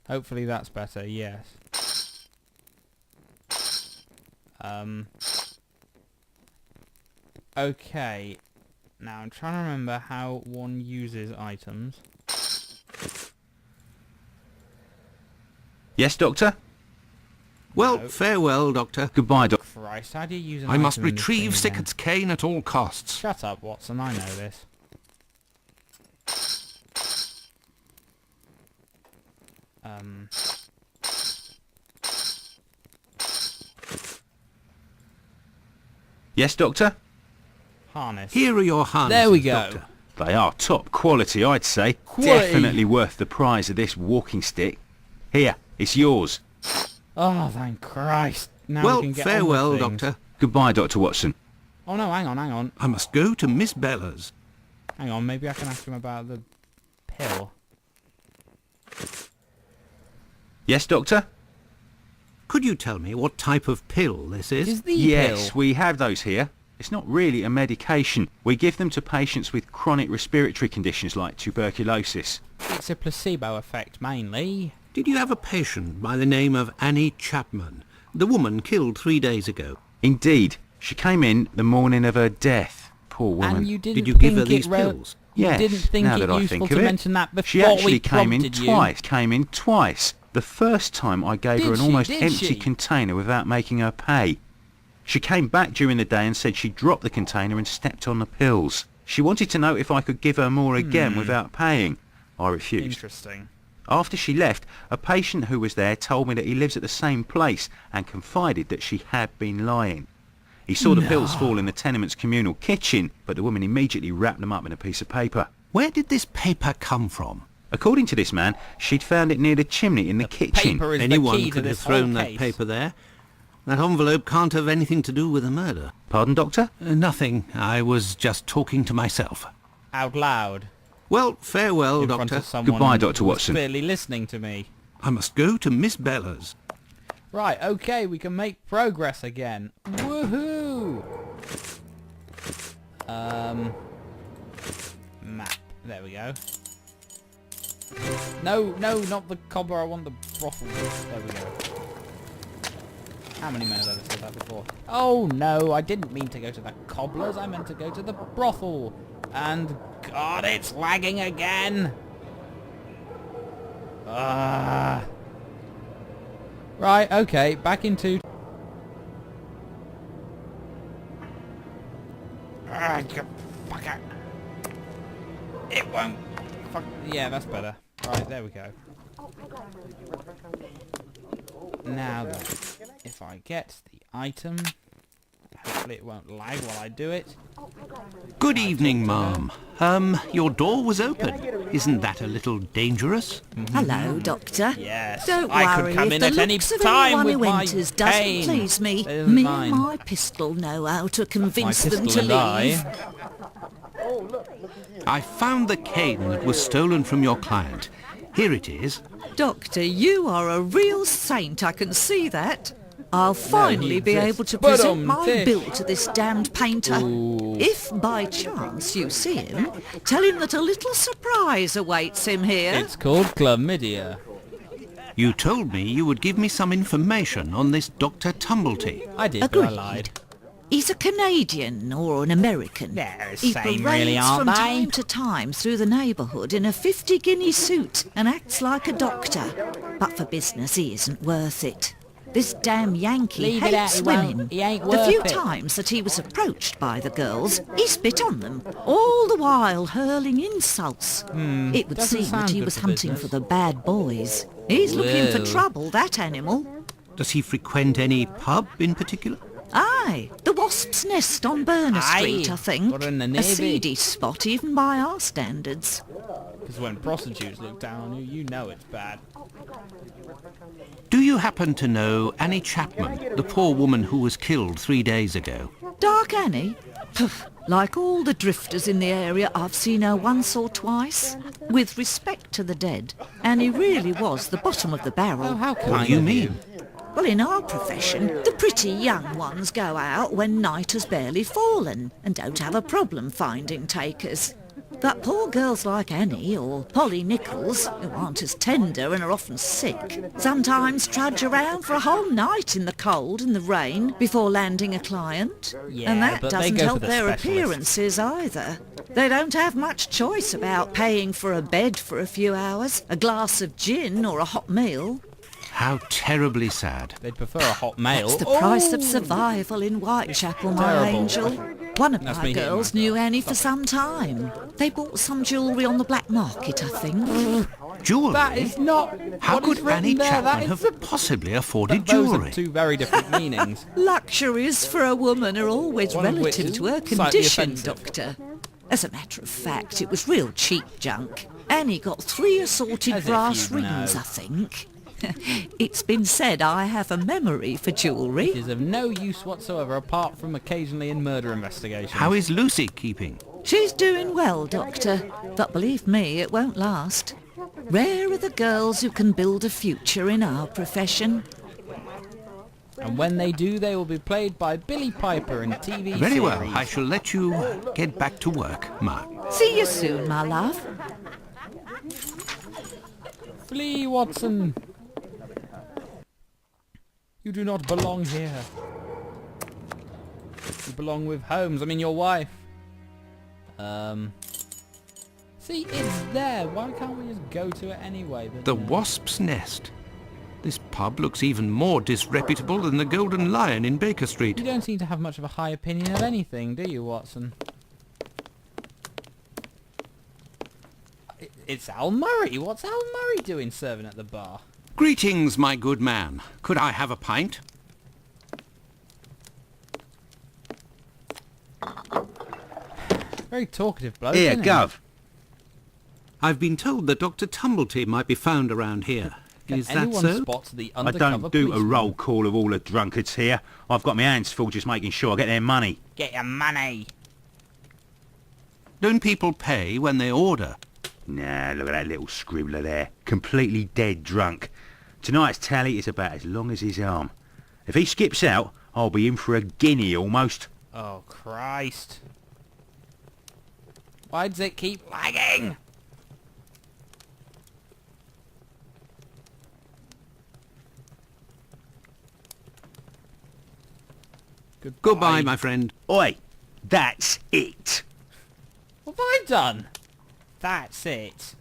Hopefully that's better, yes. Okay. Now I'm trying to remember how one uses items. Yes, Doctor? Well, No. farewell, Doctor. Goodbye, Doctor. Christ, how do you use an I item must in this retrieve thing again? Sickett's cane at all costs. Shut up, Watson, I know this. Yes, Doctor? Harness. Here are your harnesses, There we go. Doctor. They are top quality, I'd say. Quality. Definitely worth the price of this walking stick. Here, it's yours. Oh, thank Christ. Now Well, we can get farewell, on with things. Doctor. Goodbye, Dr. Watson. Oh no, hang on. I must go to Miss Bella's. Hang on, maybe I can ask him about the pill. Yes, Doctor? Could you tell me what type of pill this is? Is the Yes, pill? we have those here. It's not really a medication. We give them to patients with chronic respiratory conditions like tuberculosis. It's a placebo effect, mainly. Did you have a patient by the name of Annie Chapman, the woman killed 3 days ago? Indeed, she came in the morning of her death. Poor woman. And you didn't Did you give her think these it pills? You Yes, didn't think now it that I useful think to of it. mention that before She actually we came in prompted you. twice. The first time I gave her Did an she? almost Did empty she? container without making her pay. She came back during the day and said she dropped the container and stepped on the pills. She wanted to know if I could give her more again without paying. I refused. Interesting. After she left, a patient who was there told me that he lives at the same place and confided that she had been lying. He saw the pills fall in the tenement's communal kitchen, but the woman immediately wrapped them up in a piece of paper. Where did this paper come from? According to this man, she'd found it near the chimney in the kitchen. Paper is the Anyone key to could have this whole thrown that case. paper there. That envelope can't have anything to do with the murder. Pardon, Doctor? Nothing. I was just talking to myself. Out loud. Well, farewell, In front Doctor. of someone Goodbye, Dr. who was Watson. clearly listening to me. I must go to Miss Bella's. Right, okay, we can make progress again. Woohoo! Map. There we go. No, not the cobbler, I want the brothel. There we go. How many men have ever said that before? Oh no, I didn't mean to go to the cobblers, I meant to go to the brothel. And God, it's lagging again! Ah. Right, okay, back into... Ah, you fucker. It won't... Fuck. Yeah, that's better. Right, there we go. Now then, if I get the item, hopefully it won't lag while I do it. Good evening, ma'am. Your door was open. Isn't that a little dangerous? Hello, Doctor. Yes, Don't I could worry, come if in the at any looks of time anyone with who my enters doesn't cane. please me, There's me mine. and my pistol know how to My convince them pistol to and leave. I found the cane that was stolen from your client. Here it is. Doctor, you are a real saint, I can see that. I'll finally be exist. able to But present my fish. bill to this damned painter. If by chance you see him, tell him that a little surprise awaits him here. It's called chlamydia. You told me you would give me some information on this Dr. Tumblety. I did, but I Agreed. lied. He's a Canadian or an American. They're the He same, parades really, aren't from they? time to time through the neighbourhood in a 50-guinea suit and acts like a doctor. But for business, he isn't worth it. This damn Yankee Leave it hates out, he won't. women. He ain't The worth few it. times that he was approached by the girls, he spit on them, all the while hurling insults. It would doesn't seem sound that he good was for hunting business. for the bad boys. He's looking for Whoa. trouble, that animal. Does he frequent any pub in particular? Aye, the Wasp's Nest on Burner Aye, Street, I think. got in the A Navy. seedy spot even by our standards. Because when prostitutes look down on you, you know it's bad. Do you happen to know Annie Chapman, the poor woman who was killed 3 days ago? Dark Annie? Pff, like all the drifters in the area, I've seen her once or twice. With respect to the dead, Annie really was the bottom of the barrel. Oh, how kind What do you of mean? Well, in our profession, the pretty young ones go out when night has barely fallen and don't have a problem finding takers. But poor girls like Annie or Polly Nichols, who aren't as tender and are often sick, sometimes trudge around for a whole night in the cold and the rain before landing a client. Yeah, and that but they doesn't go for help the their specialists. appearances either. They don't have much choice about paying for a bed for a few hours, a glass of gin or a hot meal. How terribly sad. They'd prefer a hot meal. It's the price of survival in Whitechapel, my Terrible. angel. One of That's my me hitting girls myself. knew Annie for some time. They bought some jewellery on the black market, I think. Jewellery? That is not. How what is could written Annie there. That Chapman is have possibly afforded Those are jewellery? two very different meanings. Luxuries for a woman are always One of which relative is to her slightly condition, offensive. Doctor. As a matter of fact, it was real cheap junk. Annie got 3 assorted As if brass you'd rings, know. I think. It's been said I have a memory for jewellery. It is of no use whatsoever apart from occasionally in murder investigations. How is Lucy keeping? She's doing well, Doctor, but believe me, it won't last. Rare are the girls who can build a future in our profession. And when they do, they will be played by Billy Piper in TV Very well. series. I shall let you get back to work, Ma. See you soon, my love. Flee, Watson. You do not belong here. You belong with Holmes. I mean, your wife. See, it's there. Why can't we just go to it anyway? But The no. Wasp's Nest. This pub looks even more disreputable than the Golden Lion in Baker Street. You don't seem to have much of a high opinion of anything, do you, Watson? It's Al Murray. What's Al Murray doing serving at the bar? Greetings, my good man. Could I have a pint? Very talkative bloke. Here, isn't he? Gov. I've been told that Dr. Tumblety might be found around here. Can Is that anyone so? spot the I undercover don't do a policeman? roll call of all the drunkards here. I've got my hands full just making sure I get their money. Get your money. Don't people pay when they order? Nah, look at that little scribbler there. Completely dead drunk. Tonight's tally is about as long as his arm. If he skips out, I'll be in for a guinea almost. Oh, Christ. Why does it keep lagging? Goodbye, my friend. Oi, that's it. What have I done? That's it.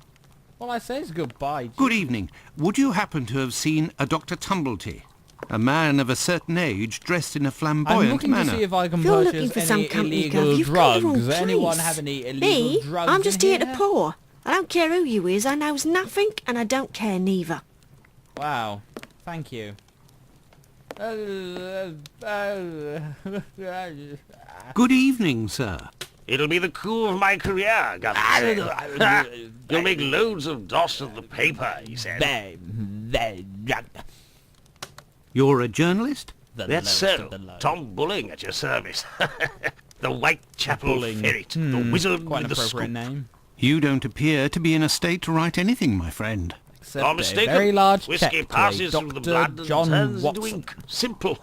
All I say is goodbye. Good evening. Would you happen to have seen a Dr. Tumblety? A man of a certain age dressed in a I'm flamboyant looking manner. to see if I can If you're looking purchase for some any company, illegal Gov, you've got the wrong drugs. Anyone place. have any illegal Me? drugs I'm just in here to pour. I don't care who you is. I knows nothing, and I don't care neither. Wow. Thank you. Good evening, sir. It'll be the coup of my career, Governor said. You'll make loads of doss of the paper, he said. You're a journalist? That's so. Tom Bulling at your service. The Whitechapel Bulling. ferret. The wizard Quite an with the appropriate scoop. name. You don't appear to be in a state to write anything, my friend. Except Not a mistaken. very large Whiskey check to a passes through the Dr. blood and John turns into Watson. ink. Simple.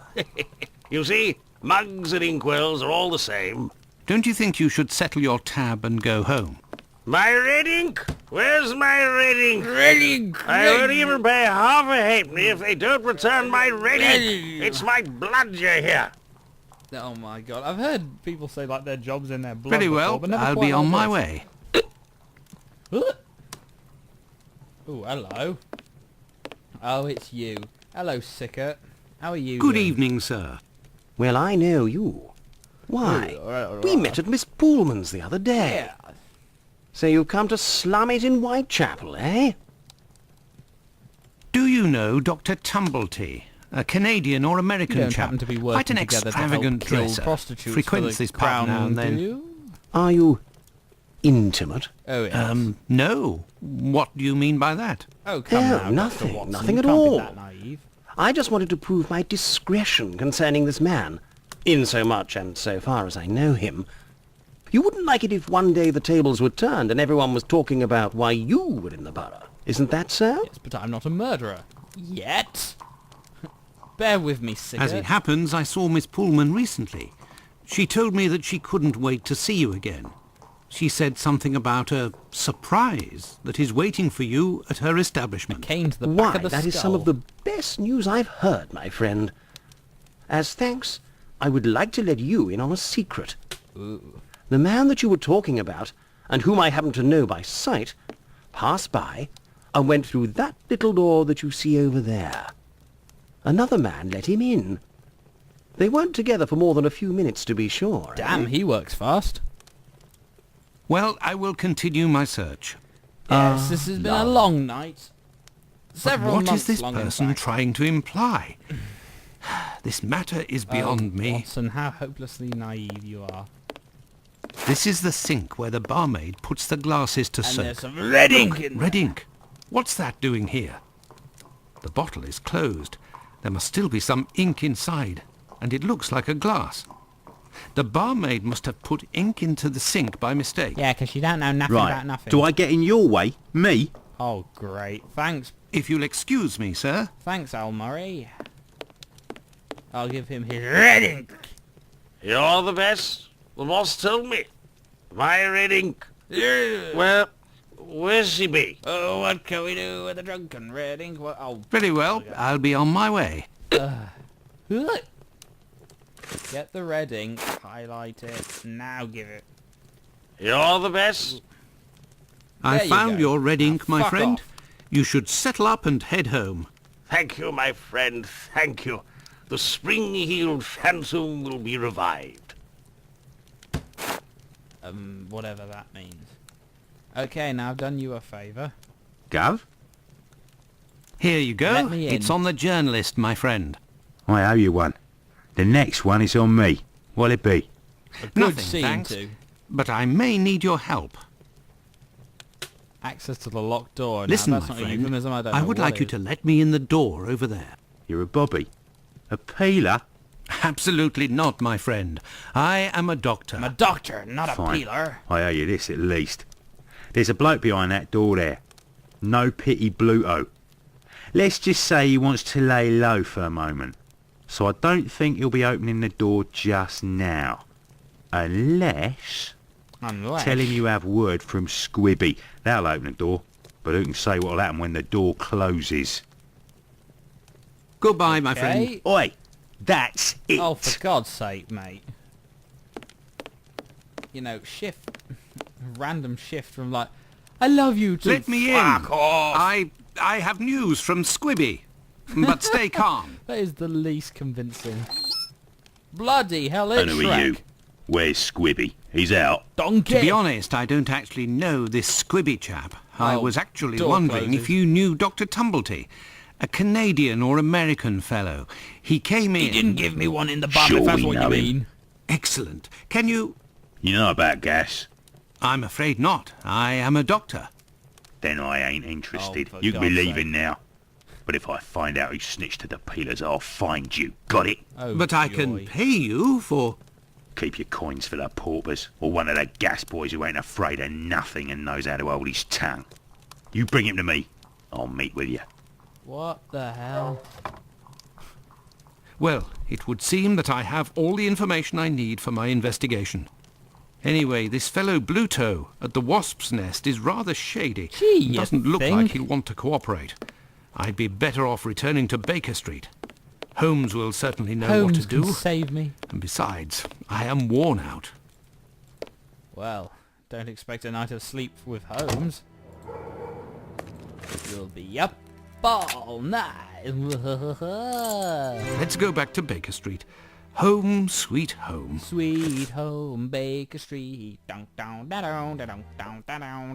You see, mugs and inkwells are all the same. Don't you think you should settle your tab and go home? My red ink? Where's my red ink? Red ink, I red won't even pay half a halfpenny if they don't return my red ink. It's my blood you hear. Oh my god, I've heard people say like their job's in their blood Very before, well, but never I'll quite be on like my this. way. Oh, hello. Oh, it's you. Hello, Sickert. How are you Good doing? evening, sir. Well, I know you. Why, we met at Miss Pullman's the other day. Yeah. So you've come to slum it in Whitechapel, eh? Do you know Dr. Tumblety, a Canadian or You American don't chap? happen to be Quite working an together extravagant to help kill dresser. prostitutes Frequents for the this pub crown, now and then. do you? Are you intimate? Oh, yes. No. What do you mean by that? Oh, come Oh, now, Dr. nothing, Watson. nothing You at can't all. Be that naive. I just wanted to prove my discretion concerning this man, in so much and so far as I know him. You wouldn't like it if one day the tables were turned and everyone was talking about why you were in the borough. Isn't that so? Yes, but I'm not a murderer. Yet. Bear with me, Sickert. As it happens, I saw Miss Pullman recently. She told me that she couldn't wait to see you again. She said something about a surprise that is waiting for you at her establishment. Cane to the back Why, of the that is some of the best news I've heard, my friend. As thanks, I would like to let you in on a secret. Ooh. The man that you were talking about, and whom I happen to know by sight, passed by and went through that little door that you see over there. Another man let him in. They weren't together for more than a few minutes, to be sure. Damn, he works fast. Well, I will continue my search. Yes, this has been a long night. But Several what months is this long, in person fact. trying to imply? This matter is beyond me. Watson, how hopelessly naive you are. This is the sink where the barmaid puts the glasses to And soak. there's some red ink in Red there. ink. What's that doing here? The bottle is closed. There must still be some ink inside, and it looks like a glass. The barmaid must have put ink into the sink by mistake. Yeah, because you don't know nothing about Right. nothing. Do I get in your way? Me? Oh, great. Thanks. If you'll excuse me, sir. Thanks, Al Murray. I'll give him his red ink. You're the best. The boss told me. My red ink. Well, where's she be? Oh, what can we do with a drunken red ink? What? Oh, Very well, I'll be on my way. look. Get the red ink, highlight it, now give it. You're the best. I There you found go. your red Now ink, my fuck friend. off. You should settle up and head home. Thank you, my friend, thank you. The spring-heeled phantom will be revived. Whatever that means. Okay, now I've done you a favour. Gov? Here you go. Let me in. It's on the journalist, my friend. I owe you one. The next one is on me. What'll it be? A good Nothing, scene thanks. too. But I may need your help. Access to the locked door. Listen, now, that's my not a friend. euphemism, I don't I know would what like you is. to let me in the door over there. You're a bobby. A peeler? Absolutely not, my friend. I am a doctor. I'm a doctor, not a Fine. peeler. I owe you this at least. There's a bloke behind that door there. No pity Bluto. Let's just say he wants to lay low for a moment. So I don't think he'll be opening the door just now. Unless... Unless... Tell him you have word from Squibby. That'll open the door. But who can say what'll happen when the door closes? Goodbye, my friend. Okay. Oi! That's it! Oh, for God's sake, mate. You know, shift... Random shift from like... I love you to Let me in. fuck off. I have news from Squibby. But stay calm. That is the least convincing. Bloody hell, And it's who are you? Shrek. Where's Squibby? He's out. Donkey. To be honest, I don't actually know this Squibby chap. I Oh, was actually door wondering closes. if you knew Dr. Tumblety. A Canadian or American fellow. He came in... He didn't give me one in the bum, Sure if that's we what you know him. mean. Excellent. Can you... You know about gas? I'm afraid not. I am a doctor. Then I ain't interested. Oh, for You can be God's leaving sake. now. But if I find out who snitched to the peelers, I'll find you. Got it? Oh, But I can joy. pay you for... Keep your coins for the paupers, or one of the gas boys who ain't afraid of nothing and knows how to hold his tongue. You bring him to me. I'll meet with you. What the hell? Well, it would seem that I have all the information I need for my investigation. Anyway, this fellow Bluto at the Wasp's Nest is rather shady. Gee, you Doesn't look think? like he'll want to cooperate. I'd be better off returning to Baker Street. Holmes will certainly know what Holmes to do. can save me. And besides, I am worn out. Well, don't expect a night of sleep with Holmes. You'll be up all night. Let's go back to Baker Street. Home, sweet home. Sweet home, Baker Street. Dun, dun, da, dun, da, dun, dun, da, dun.